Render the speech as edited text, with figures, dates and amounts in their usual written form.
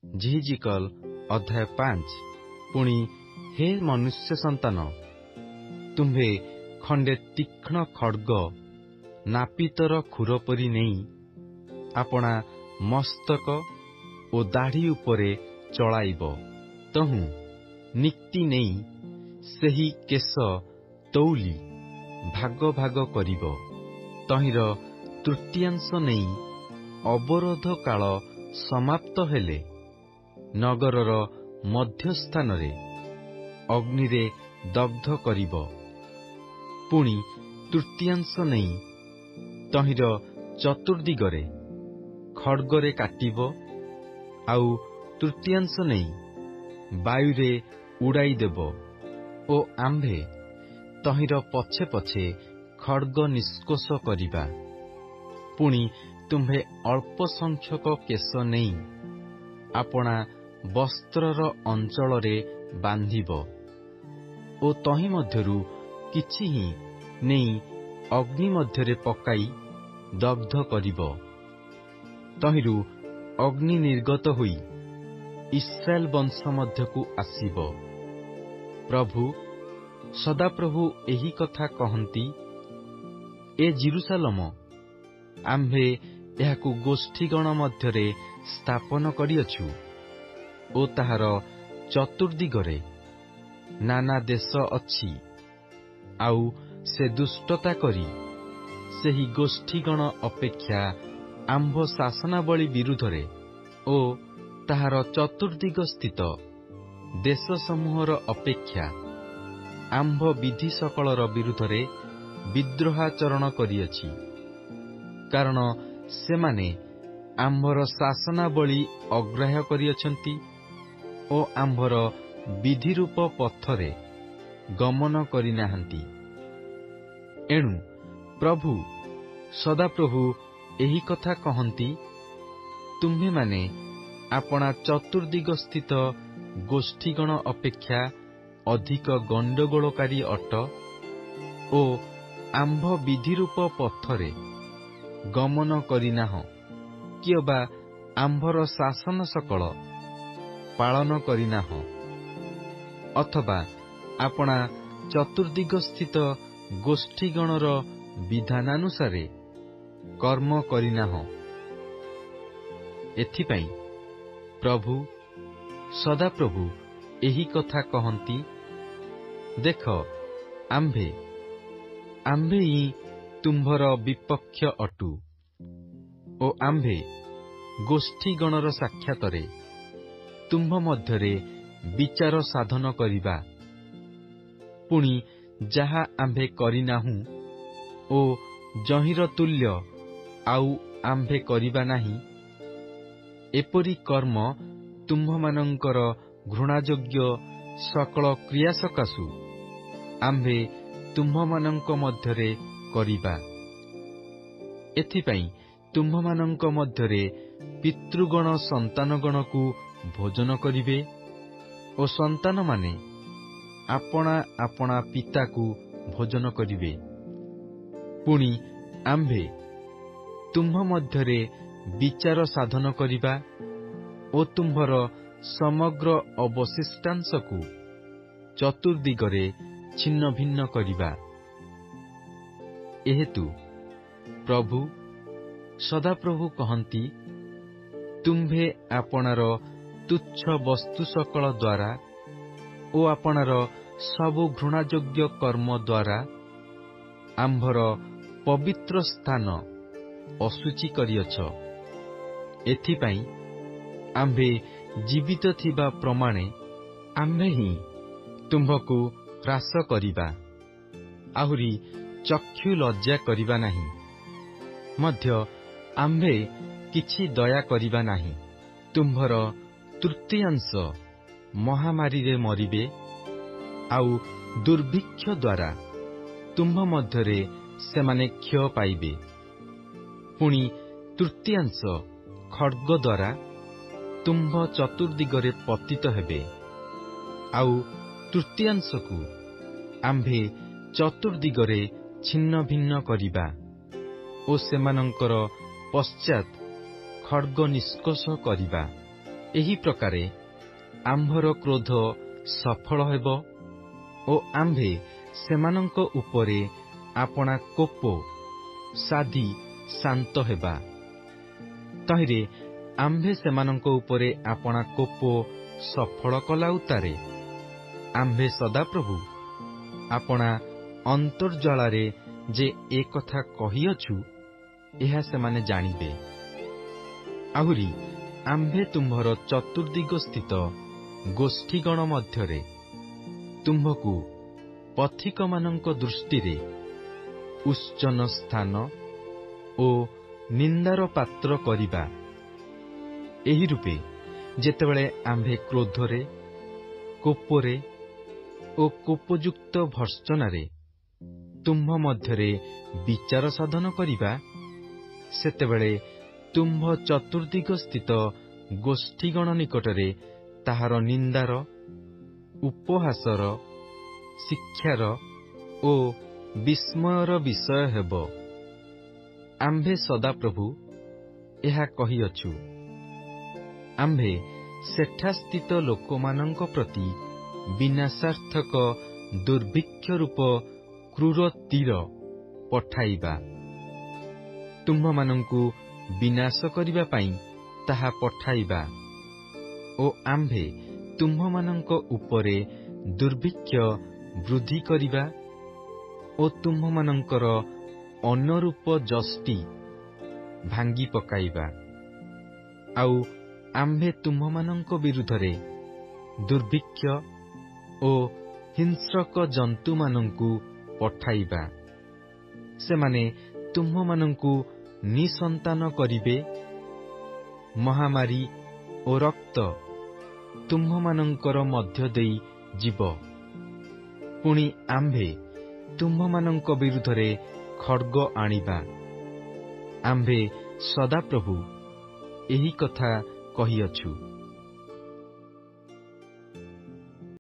ଜିହିଜିକଲ ଅଧ୍ୟାୟ 5। ପୁଣି ହେ ମନୁଷ୍ୟ ସନ୍ତାନ, ତୁମ୍ଭେ ଖଣ୍ଡେ ତୀକ୍ଷ୍ଣ ଖଡ୍ଗ ନାପିତର ଖୁର ପରି ନେଇ ଆପଣା ମସ୍ତକ ଓ ଦାଢ଼ି ଉପରେ ଚଳାଇବ। ତହୁଁ ନିକ୍ତି ନେଇ ସେହି କେଶ ତଉଲି ଭାଗ ଭାଗ କରିବ। ତହିଁର ତୃତୀୟାଂଶ ନେଇ ଅବରୋଧ କାଳ ସମାପ୍ତ ହେଲେ ନଗରର ମଧ୍ୟସ୍ଥାନରେ ଅଗ୍ନିରେ ଦଗ୍ଧ କରିବ। ପୁଣି ତୃତୀୟାଂଶ ନେଇ ତହିଁର ଚତୁର୍ଦ୍ଦିଗରେ ଖଡ୍ଗରେ କାଟିବ, ଆଉ ତୃତୀୟାଂଶ ନେଇ ବାୟୁରେ ଉଡ଼ାଇଦେବ ଓ ଆମ୍ଭେ ତହିଁର ପଛେ ପଛେ ଖଡ୍ଗ ନିଷ୍କୋଷ କରିବା। ପୁଣି ତୁମ୍ଭେ ଅଳ୍ପ ସଂଖ୍ୟକ କେଶ ନେଇ ଆପଣା ବସ୍ତ୍ରର ଅଞ୍ଚଳରେ ବାନ୍ଧିବ ଓ ତହିଁ ମଧ୍ୟରୁ କିଛି ହିଁ ନେଇ ଅଗ୍ନି ମଧ୍ୟରେ ପକାଇ ଦଗ୍ଧ କରିବ। ତହିଁରୁ ଅଗ୍ନି ନିର୍ଗତ ହୋଇ ଇସ୍ରାଏଲ ବଂଶ ମଧ୍ୟକୁ ଆସିବ। ପ୍ରଭୁ ସଦାପ୍ରଭୁ ଏହି କଥା କହନ୍ତି, ଏ ଜେରୁସାଲେମ, ଆମ୍ଭେ ଏହାକୁ ଗୋଷ୍ଠୀଗଣ ମଧ୍ୟରେ ସ୍ଥାପନ କରିଅଛୁ ଓ ତାହାର ଚତୁର୍ଦ୍ଦିଗରେ ନାନା ଦେଶ ଅଛି। ଆଉ ସେ ଦୁଷ୍ଟତା କରି ସେହି ଗୋଷ୍ଠୀଗଣ ଅପେକ୍ଷା ଆମ୍ଭ ଶାସନାବଳୀ ବିରୁଦ୍ଧରେ ଓ ତାହାର ଚତୁର୍ଦ୍ଦିଗ ସ୍ଥିତ ଦେଶସମୂହର ଅପେକ୍ଷା ଆମ୍ଭ ବିଧି ସକଳର ବିରୁଦ୍ଧରେ ବିଦ୍ରୋହାଚରଣ କରିଅଛି। କାରଣ ସେମାନେ ଆମ୍ଭର ଶାସନାବଳୀ ଅଗ୍ରାହ୍ୟ କରିଅଛନ୍ତି ଓ ଆମ୍ଭର ବିଧିରୂପ ପଥରେ ଗମନ କରିନାହାନ୍ତି। ଏଣୁ ପ୍ରଭୁ ସଦାପ୍ରଭୁ ଏହି କଥା କହନ୍ତି, ତୁମ୍ଭେମାନେ ଆପଣା ଚତୁର୍ଦ୍ଦିଗ ସ୍ଥିତ ଗୋଷ୍ଠୀଗଣ ଅପେକ୍ଷା ଅଧିକ ଗଣ୍ଡଗୋଳକାରୀ ଅଟ ଓ ଆମ୍ଭ ବିଧିରୂପ ପଥରେ ଗମନ କରିନାହଁ, କିଅବା ଆମ୍ଭର ଶାସନ ସକଳ ପାଳନ କରିନାହଁ, ଅଥବା ଆପଣା ଚତୁର୍ଦ୍ଦିଗ ସ୍ଥିତ ଗୋଷ୍ଠୀଗଣର ବିଧାନାନୁସାରେ କର୍ମ କରିନାହଁ। ଏଥିପାଇଁ ପ୍ରଭୁ ସଦାପ୍ରଭୁ ଏହି କଥା କହନ୍ତି, ଦେଖ, ଆମ୍ଭେ ହିଁ ତୁମ୍ଭର ବିପକ୍ଷ ଅଟୁ ଓ ଆମ୍ଭେ ଗୋଷ୍ଠୀଗଣର ସାକ୍ଷାତରେ ତୁମ୍ଭ ମଧ୍ୟରେ ବିଚାର ସାଧନ କରିବା। ପୁଣି ଯାହା ଆମ୍ଭେ କରିନାହୁଁ ଓ ଯହିଁର ତୁଲ୍ୟ ଆଉ ଆମ୍ଭେ କରିବା ନାହିଁ, ଏପରି କର୍ମ ତୁମ୍ଭମାନଙ୍କର ଘୃଣାଯୋଗ୍ୟ ସକଳ କ୍ରିୟା ସକାଶୁ ଆମ୍ଭେ ତୁମ୍ଭମାନଙ୍କ ମଧ୍ୟରେ କରିବା। ଏଥିପାଇଁ ତୁମ୍ଭମାନଙ୍କ ମଧ୍ୟରେ ପିତୃଗଣ ସନ୍ତାନଗଣକୁ ଭୋଜନ କରିବେ ଓ ସନ୍ତାନମାନେ ଆପଣା ଆପଣା ପିତାକୁ ଭୋଜନ କରିବେ। ପୁଣି ଆମ୍ଭେ ତୁମ୍ଭ ମଧ୍ୟରେ ବିଚାର ସାଧନ କରିବା ଓ ତୁମ୍ଭର ସମଗ୍ର ଅବଶିଷ୍ଟାଂଶକୁ ଚତୁର୍ଦ୍ଦିଗରେ ଛିନ୍ନ ଭିନ୍ନ କରିବା। ଏହେତୁ ପ୍ରଭୁ ସଦାପ୍ରଭୁ କହନ୍ତି, ତୁମ୍ଭେ ଆପଣାର ତୁଚ୍ଛ ବସ୍ତୁ ସକଳ ଦ୍ୱାରା ଓ ଆପଣାର ସବୁ ଘୃଣାଯୋଗ୍ୟ କର୍ମ ଦ୍ୱାରା ଆମ୍ଭର ପବିତ୍ର ସ୍ଥାନ ଅଶୁଚି କରିଅଛ। ଏଥିପାଇଁ ଆମ୍ଭେ ଜୀବିତ ଥିବା ପ୍ରମାଣେ ଆମ୍ଭେ ହିଁ ତୁମ୍ଭକୁ ହ୍ରାସ କରିବା, ଆହୁରି ଚକ୍ଷୁ ଲଜ୍ଜା କରିବା ନାହିଁ, ମଧ୍ୟ ଆମ୍ଭେ କିଛି ଦୟା କରିବା ନାହିଁ। ତୁମ୍ଭର ତୃତୀୟାଂଶ ମହାମାରୀରେ ମରିବେ, ଆଉ ଦୁର୍ଭିକ୍ଷ ଦ୍ୱାରା ତୁମ୍ଭ ମଧ୍ୟରେ ସେମାନେ କ୍ଷୟ ପାଇବେ। ପୁଣି ତୃତୀୟାଂଶ ଖଡ୍ଗ ଦ୍ୱାରା ତୁମ୍ଭ ଚତୁର୍ଦ୍ଦିଗରେ ପତିତ ହେବେ, ଆଉ ତୃତୀୟାଂଶକୁ ଆମ୍ଭେ ଚତୁର୍ଦ୍ଦିଗରେ ଛିନ୍ନ ଭିନ୍ନ କରିବା ଓ ସେମାନଙ୍କର ପଶ୍ଚାତ୍ ଖଡ୍ଗ ନିଷ୍କୋଷ କରିବା। ଏହି ପ୍ରକାରେ ଆମ୍ଭର କ୍ରୋଧ ସଫଳ ହେବ ଓ ଆମ୍ଭେ ସେମାନଙ୍କ ଉପରେ ଆପଣା କୋପ ସାଧି ଶାନ୍ତ ହେବା। ତହିଁରେ ଆମ୍ଭେ ସେମାନଙ୍କ ଉପରେ ଆପଣା କୋପ ସଫଳ କଲା ଉତ୍ତାରେ ଆମ୍ଭେ ସଦାପ୍ରଭୁ ଆପଣା ଅନ୍ତର୍ଜଳାରେ ଯେ ଏ କଥା କହିଅଛୁ, ଏହା ସେମାନେ ଜାଣିବେ। ଆହୁରି ଆମ୍ଭେ ତୁମ୍ଭର ଚତୁର୍ଦିଗ ସ୍ଥିତ ଗୋଷ୍ଠୀଗଣ ମଧ୍ୟରେ ତୁମ୍ଭକୁ ପଥିକମାନଙ୍କ ଦୃଷ୍ଟିରେ ଉଚ୍ଚନ ସ୍ଥାନ ଓ ନିନ୍ଦାର ପାତ୍ର କରିବା। ଏହି ରୂପେ ଯେତେବେଳେ ଆମ୍ଭେ କ୍ରୋଧରେ, କୋପରେ ଓ କୋପଯୁକ୍ତ ଭର୍ତ୍ସନାରେ ତୁମ୍ଭ ମଧ୍ୟରେ ବିଚାର ସାଧନ କରିବା, ସେତେବେଳେ ତୁମ୍ଭ ଚତୁର୍ଦିଗ ସ୍ଥିତ ଗୋଷ୍ଠୀଗଣ ନିକଟରେ ତାହାର ନିନ୍ଦାର, ଉପହାସର, ଶିକ୍ଷାର ଓ ବିସ୍ମୟର ବିଷୟ ହେବ। ଆମ୍ଭେ ସଦାପ୍ରଭୁ ଏହା କହିଅଛୁ। ଆମ୍ଭେ ସେଠା ସ୍ଥିତ ଲୋକମାନଙ୍କ ପ୍ରତି ବିନାଶାର୍ଥକ ଦୁର୍ଭିକ୍ଷ ରୂପ କ୍ରୂର ତୀର ପଠାଇବା। ତୁମ୍ଭମାନଙ୍କୁ ବିନାଶ କରିବା ପାଇଁ ତାହା ପଠାଇବା ଓ ଆମ୍ଭେ ତୁମ୍ଭମାନଙ୍କ ଉପରେ ଦୁର୍ଭିକ୍ଷ ବୃଦ୍ଧି କରିବା ଓ ତୁମ୍ଭମାନଙ୍କର ଅନୁରୂପ ଯଷ୍ଟି ଭାଙ୍ଗି ପକାଇବା। ଆଉ ଆମ୍ଭେ ତୁମ୍ଭମାନଙ୍କ ବିରୁଦ୍ଧରେ ଦୁର୍ଭିକ୍ଷ ଓ ହିଂସ୍ରକ ଜନ୍ତୁମାନଙ୍କୁ ପଠାଇବା। ସେମାନେ ତୁମ୍ଭମାନଙ୍କୁ ନିଃସନ୍ତାନ କରିବେ। ମହାମାରୀ ଓ ରକ୍ତ ତୁମ୍ଭମାନଙ୍କର ମଧ୍ୟ ଦେଇ ଯିବ। ପୁଣି ଆମ୍ଭେ ତୁମ୍ଭମାନଙ୍କ ବିରୁଦ୍ଧରେ ଖଡ୍ଗ ଆଣିବା। ଆମ୍ଭେ ସଦାପ୍ରଭୁ ଏହି କଥା କହିଅଛୁ।